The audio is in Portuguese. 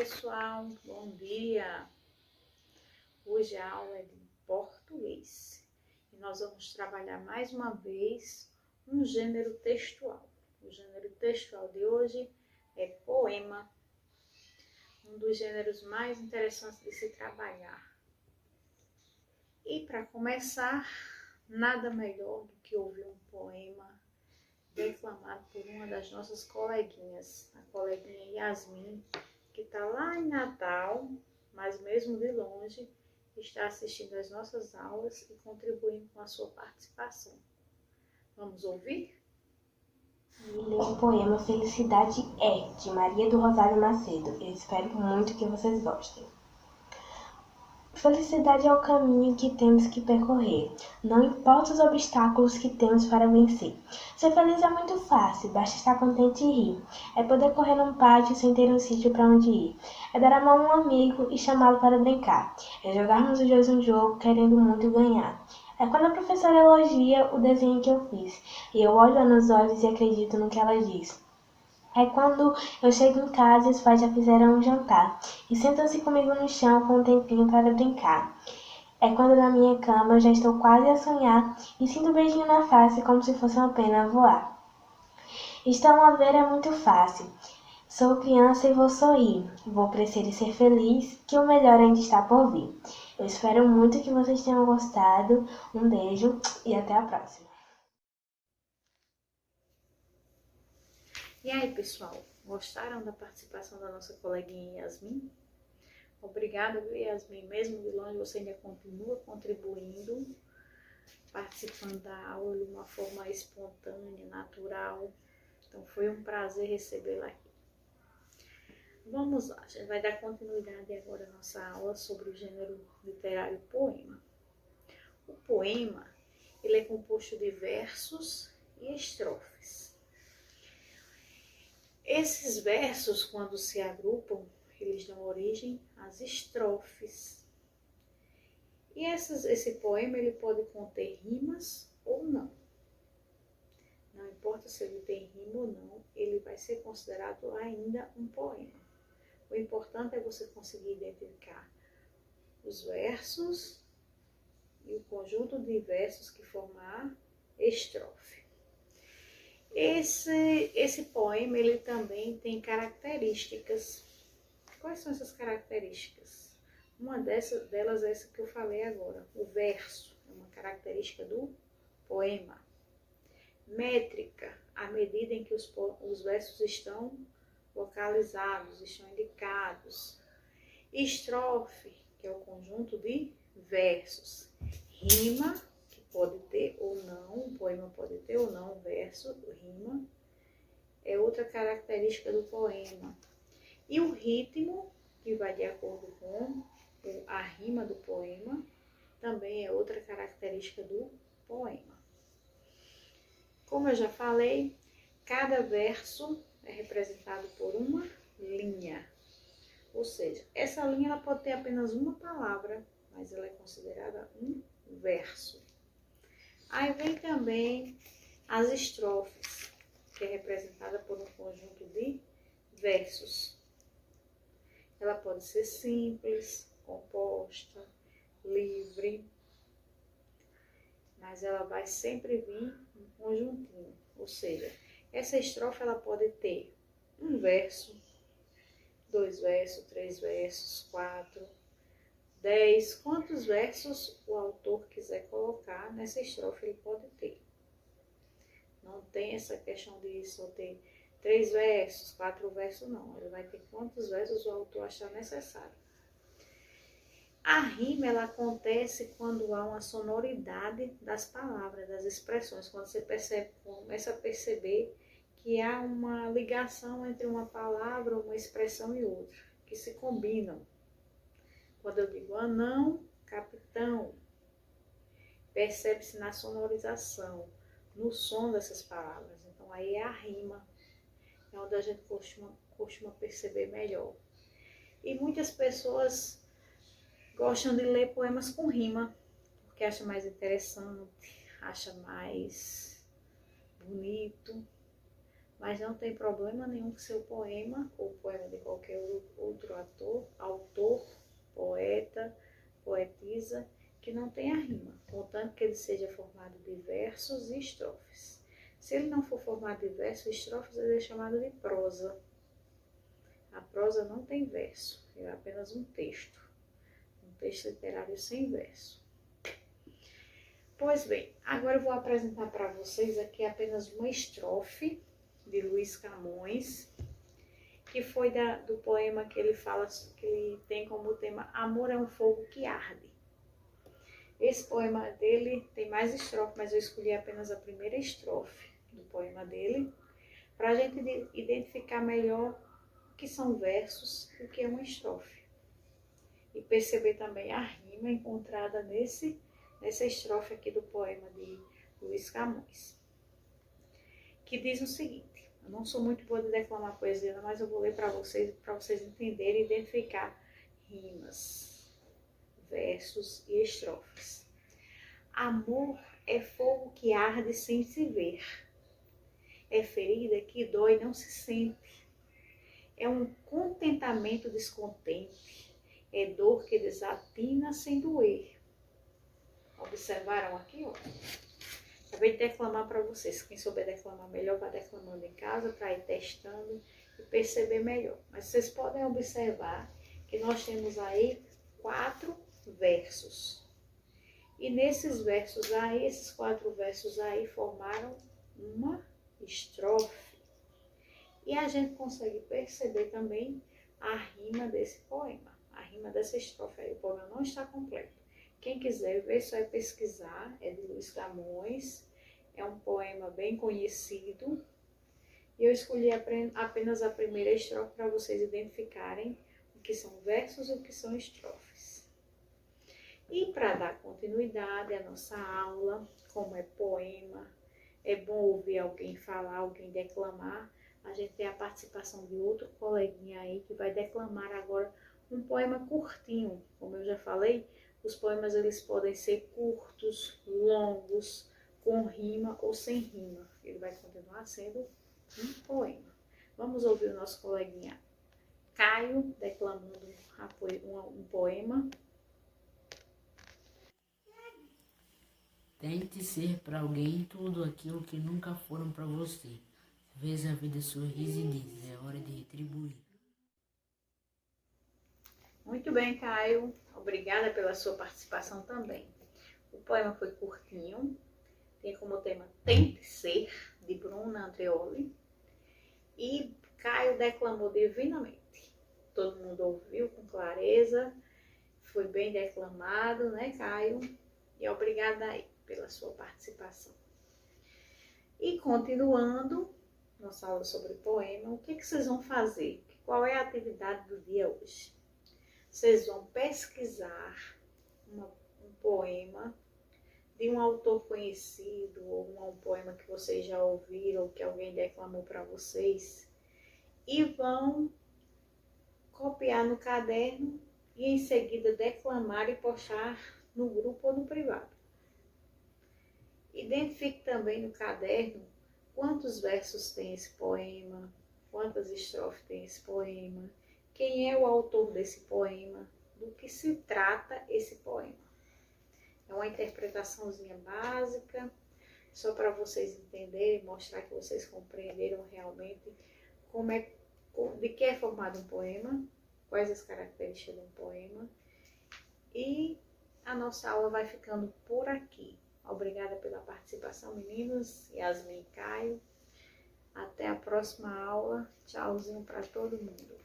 pessoal, bom dia! Hoje a aula é de português e nós vamos trabalhar mais uma vez um gênero textual. O gênero textual de hoje é poema, um dos gêneros mais interessantes de se trabalhar. E para começar, nada melhor do que ouvir um poema declamado por uma das nossas coleguinhas, a coleguinha Yasmin, que está lá em Natal, mas mesmo de longe, está assistindo às nossas aulas e contribuindo com a sua participação. Vamos ouvir? Ler o poema Felicidade é, de Maria do Rosário Macedo. Eu espero muito que vocês gostem. Felicidade é o caminho que temos que percorrer, não importa os obstáculos que temos para vencer. Ser feliz é muito fácil, basta estar contente e rir. É poder correr num pátio sem ter um sítio para onde ir. É dar a mão a um amigo e chamá-lo para brincar. É jogarmos os dois um jogo querendo muito ganhar. É quando a professora elogia o desenho que eu fiz, e eu olho nos olhos e acredito no que ela diz. É quando eu chego em casa e os pais já fizeram um jantar e sentam-se comigo no chão com um tempinho para brincar. É quando na minha cama eu já estou quase a sonhar e sinto um beijinho na face como se fosse uma pena voar. Estão a ver, é muito fácil. Sou criança e vou sorrir. Vou crescer e ser feliz, que o melhor ainda está por vir. Eu espero muito que vocês tenham gostado. Um beijo e até a próxima. E aí, pessoal, gostaram da participação da nossa coleguinha Yasmin? Obrigada, viu, Yasmin? Mesmo de longe, você ainda continua contribuindo, participando da aula de uma forma espontânea, natural. Então, foi um prazer recebê-la aqui. Vamos lá, a gente vai dar continuidade agora à nossa aula sobre o gênero literário poema. O poema, ele é composto de versos e estrofes. Esses versos, quando se agrupam, eles dão origem às estrofes. E esse poema ele pode conter rimas ou não. Não importa se ele tem rima ou não, ele vai ser considerado ainda um poema. O importante é você conseguir identificar os versos e o conjunto de versos que formam a estrofe. Esse poema ele também tem características. Quais são essas características? Uma delas é essa que eu falei agora. O verso é uma característica do poema. Métrica, à medida em que os versos estão localizados, estão indicados. Estrofe, que é o conjunto de versos. Rima, que pode ter ou não, o poema pode ter ou não verso, rima, é outra característica do poema. E o ritmo, que vai de acordo com a rima do poema, também é outra característica do poema. Como eu já falei, cada verso é representado por uma linha. Ou seja, essa linha ela pode ter apenas uma palavra, mas ela é considerada um verso. Aí vem também as estrofes, que é representada por um conjunto de versos. Ela pode ser simples, composta, livre, mas ela vai sempre vir um conjuntinho. Ou seja, essa estrofe ela pode ter um verso, 2 versos, 3 versos, 4, 10, quantos versos o autor quiser colocar nessa estrofe ele pode ter. Não tem essa questão de só ter 3 versos, 4 versos, não. Ele vai ter quantos versos o autor achar necessário. A rima, ela acontece quando há uma sonoridade das palavras, das expressões. Quando você começa a perceber que há uma ligação entre uma palavra, uma expressão e outra, que se combinam. Quando eu digo anão, capitão, percebe-se na sonorização, no som dessas palavras. Então aí é a rima, é onde a gente costuma perceber melhor. E muitas pessoas gostam de ler poemas com rima, porque acham mais interessante, acham mais bonito. mas não tem problema nenhum que seu poema, ou poema de qualquer outro autor, poeta, poetisa, que não tenha rima, contanto que ele seja formado de versos e estrofes. Se ele não for formado de versos e estrofes, ele é chamado de prosa. A prosa não tem verso, é apenas um texto literário sem verso. Pois bem, agora eu vou apresentar para vocês aqui apenas uma estrofe de Luís Camões, que foi do poema que ele fala, que ele tem como tema Amor é um fogo que arde. Esse poema dele tem mais estrofes, mas eu escolhi apenas a primeira estrofe do poema dele, para a gente identificar melhor o que são versos e o que é uma estrofe. E perceber também a rima encontrada nessa estrofe aqui do poema de Luís Camões, que diz o seguinte: eu não sou muito boa de declamar poesia, mas eu vou ler para vocês entenderem e identificar rimas, versos e estrofes. Amor é fogo que arde sem se ver, é ferida que dói e não se sente, é um contentamento descontente, é dor que desatina sem doer. Observaram aqui, ó? Acabei de declamar para vocês. Quem souber declamar melhor, vai declamando em casa para ir testando e perceber melhor. Mas vocês podem observar que nós temos aí 4 versos. E nesses versos aí, esses 4 versos aí formaram uma estrofe. E a gente consegue perceber também a rima desse poema. A rima dessa estrofe aí. O poema não está completo. Quem quiser ver, só é pesquisar. É de Luís Camões. É um poema bem conhecido. E eu escolhi apenas a primeira estrofe para vocês identificarem o que são versos e o que são estrofes. E para dar continuidade à nossa aula, como é poema, é bom ouvir alguém falar, alguém declamar. A gente tem a participação de outro coleguinha aí que vai declamar agora um poema curtinho. Como eu já falei, os poemas eles podem ser curtos, longos, com rima ou sem rima. Ele vai continuar sendo um poema. Vamos ouvir o nosso coleguinha Caio declamando um poema. Tente ser para alguém tudo aquilo que nunca foram para você. Veja a vida sorriso e diz, é hora de retribuir. Muito bem, Caio. Obrigada pela sua participação também. O poema foi curtinho. Tem como tema Tente Ser, de Bruna Andreoli. E Caio declamou divinamente. Todo mundo ouviu com clareza. Foi bem declamado, né, Caio? E obrigada aí pela sua participação. E continuando nossa aula sobre poema, o que vocês vão fazer? Qual é a atividade do dia hoje? Vocês vão pesquisar um poema de um autor conhecido, ou um poema que vocês já ouviram, ou que alguém declamou para vocês, e vão copiar no caderno e em seguida declamar e postar no grupo ou no privado. Identifique também no caderno quantos versos tem esse poema, quantas estrofes tem esse poema, quem é o autor desse poema, do que se trata esse poema. É uma interpretaçãozinha básica, só para vocês entenderem, mostrar que vocês compreenderam realmente de que é formado um poema, quais as características de um poema. E a nossa aula vai ficando por aqui. Obrigada pela participação, meninos, Yasmin e Caio. Até a próxima aula. Tchauzinho para todo mundo.